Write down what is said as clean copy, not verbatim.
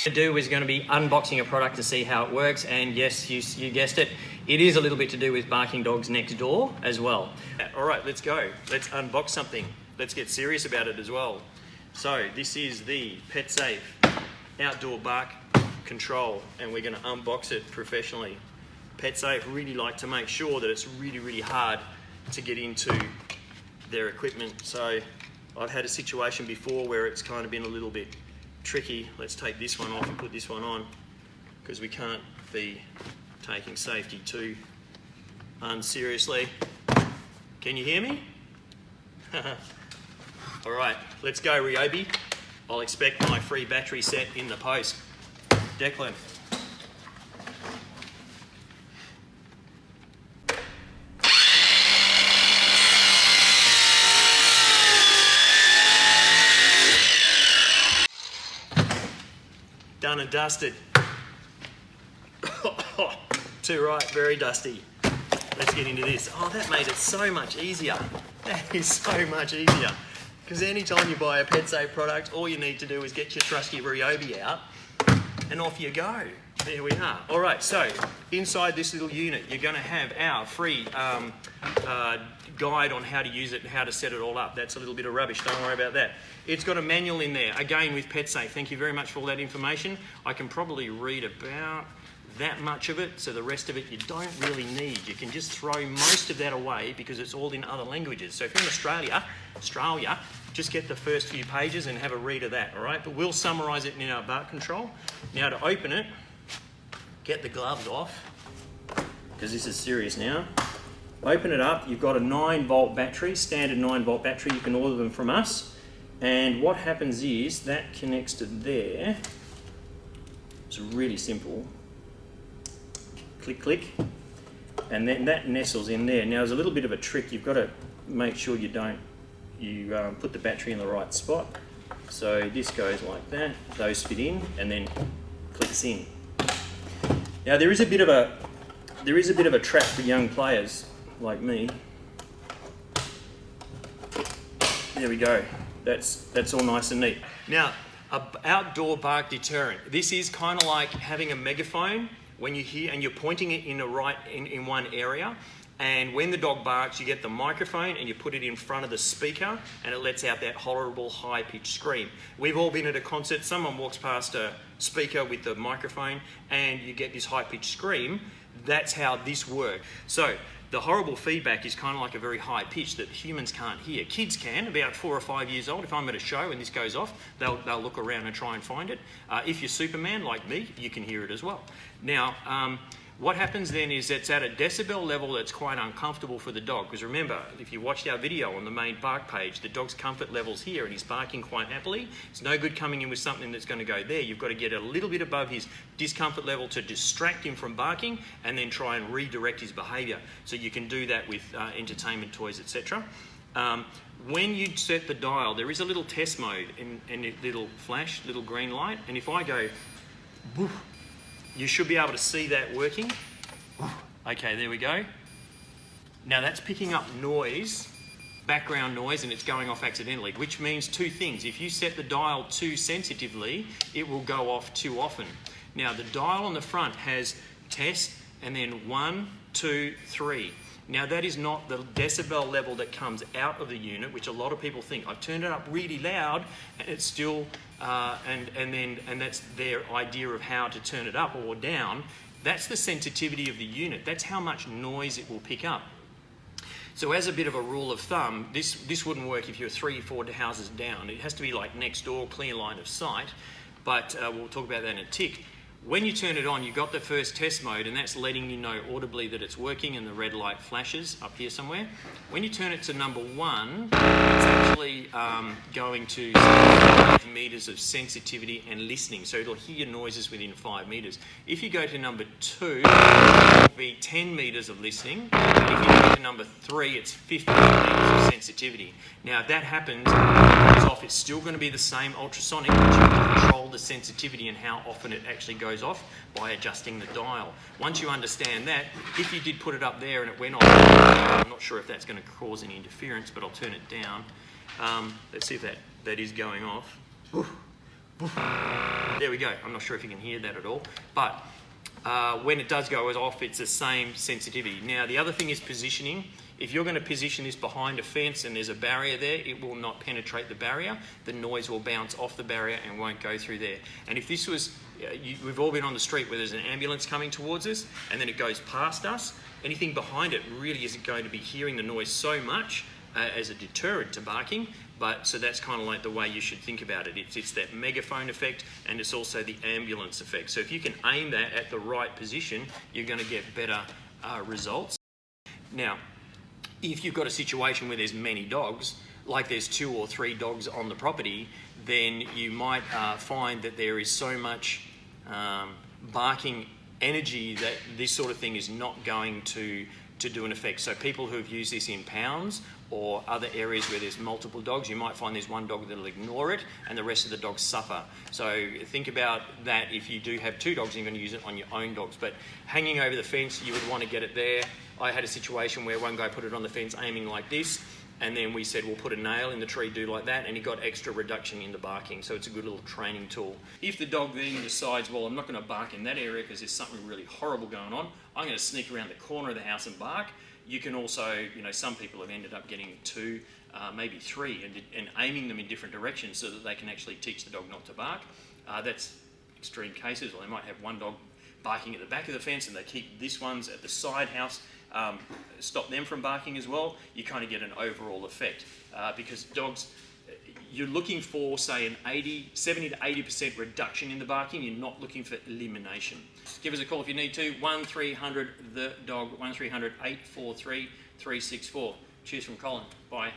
To do is going to be unboxing a product to see how it works, and yes, you guessed it, it is a little bit to do with barking dogs next door as well. All right, let's go. Let's unbox something. Let's get serious about it as well. So this is the PetSafe Outdoor Bark Control, and we're going to unbox it professionally. PetSafe really like to make sure that it's really hard to get into their equipment. So I've had a situation before where it's kind of been a little bit tricky. Let's take this one off and put this one on, because we can't be taking safety too unseriously. Can you hear me? All right, let's go, Ryobi. I'll expect my free battery set in the post. Declan. Done and dusted. Too right, very dusty. Let's get into this. Oh, that made it so much easier. That is so much easier. Because anytime you buy a PetSafe product, all you need to do is get your trusty Ryobi out and off you go. There we are. All right, so inside this little unit, you're going to have our free guide on how to use it and how to set it all up. That's a little bit of rubbish, don't worry about that. It's got a manual in there, again with PetSafe. Thank you very much for all that information. I can probably read about that much of it, so the rest of it you don't really need. You can just throw most of that away because it's all in other languages. So if you're in Australia, just get the first few pages and have a read of that, all right? But we'll summarise it in our bark control. Now to open it, get the gloves off, because this is serious now. Open it up, you've got a 9-volt battery, standard 9-volt battery. You can order them from us. And what happens is that connects to there. It's really simple. Click, click. And then that nestles in there. Now there's a little bit of a trick. You've got to make sure you put the battery in the right spot. So this goes like that, those fit in, and then clicks in. Now there is a bit of a trap for young players like me. There we go. That's all nice and neat. Now, an outdoor bark deterrent. This is kind of like having a megaphone when you hear and you're pointing it in one area. And when the dog barks, you get the microphone and you put it in front of the speaker, and it lets out that horrible high-pitched scream. We've all been at a concert, someone walks past a speaker with the microphone and you get this high-pitched scream. That's how this works. So the horrible feedback is kind of like a very high pitch that humans can't hear. Kids can, about 4 or 5 years old. If I'm at a show and this goes off, they'll look around and try and find it. If you're Superman like me, you can hear it as well. Now, what happens then is it's at a decibel level that's quite uncomfortable for the dog, because remember, if you watched our video on the main bark page, the dog's comfort level's here and he's barking quite happily. It's no good coming in with something that's going to go there. You've got to get a little bit above his discomfort level to distract him from barking and then try and redirect his behaviour. So you can do that with entertainment toys, etc. When you set the dial, there is a little test mode and a little flash, little green light, and if I go woof, you should be able to see that working. Okay, there we go. Now that's picking up noise, background noise, and it's going off accidentally, which means two things. If you set the dial too sensitively, it will go off too often. Now the dial on the front has test and then 1, 2, 3. Now that is not the decibel level that comes out of the unit, which a lot of people think. I've turned it up really loud and it's still, and that's their idea of how to turn it up or down. That's the sensitivity of the unit. That's how much noise it will pick up. So as a bit of a rule of thumb, this wouldn't work if you're 3 or 4 houses down. It has to be like next door, clear line of sight, but we'll talk about that in a tick. When you turn it on, you've got the first test mode, and that's letting you know audibly that it's working, and the red light flashes up here somewhere. When you turn it to number 1, it's actually going to 5 meters of sensitivity and listening, so it'll hear noises within 5 meters. If you go to number 2, it'll be 10 meters of listening, and if you go to number 3, it's 50 meters of sensitivity. Now, if that happens, it goes off, it's still going to be the same ultrasonic, but you can control the sensitivity and how often it actually goes off by adjusting the dial. Once you understand that, if you did put it up there and it went off, I'm not sure if that's going to cause any interference, but I'll turn it down. Let's see if that is going off. There we go. I'm not sure if you can hear that at all, but when it does go off, it's the same sensitivity. Now, the other thing is positioning. If you're going to position this behind a fence and there's a barrier there, it will not penetrate the barrier. The noise will bounce off the barrier and won't go through there. And if this was, we've all been on the street where there's an ambulance coming towards us and then it goes past us, anything behind it really isn't going to be hearing the noise so much as a deterrent to barking. But so that's kind of like the way you should think about it. It's that megaphone effect, and it's also the ambulance effect. So if you can aim that at the right position, you're going to get better results. Now, if you've got a situation where there's many dogs, like there's 2 or 3 dogs on the property, then you might find that there is so much barking energy that this sort of thing is not going to do an effect. So people who have used this in pounds or other areas where there's multiple dogs, you might find there's one dog that'll ignore it and the rest of the dogs suffer. So think about that if you do have 2 dogs and you're going to use it on your own dogs. But hanging over the fence, you would want to get it there. I had a situation where one guy put it on the fence aiming like this, and then we said, we'll put a nail in the tree, do like that, and he got extra reduction in the barking. So it's a good little training tool. If the dog then decides, well, I'm not going to bark in that area because there's something really horrible going on, I'm going to sneak around the corner of the house and bark. You can also, some people have ended up getting 2, maybe 3, and aiming them in different directions so that they can actually teach the dog not to bark. That's extreme cases, or they might have one dog barking at the back of the fence and they keep this one's at the side house, stop them from barking as well. You kind of get an overall effect because dogs, you're looking for, say, an 70 to 80% reduction in the barking. You're not looking for elimination. Give us a call if you need to. 1300 the dog, 1300 843 364. Cheers from Colin. Bye.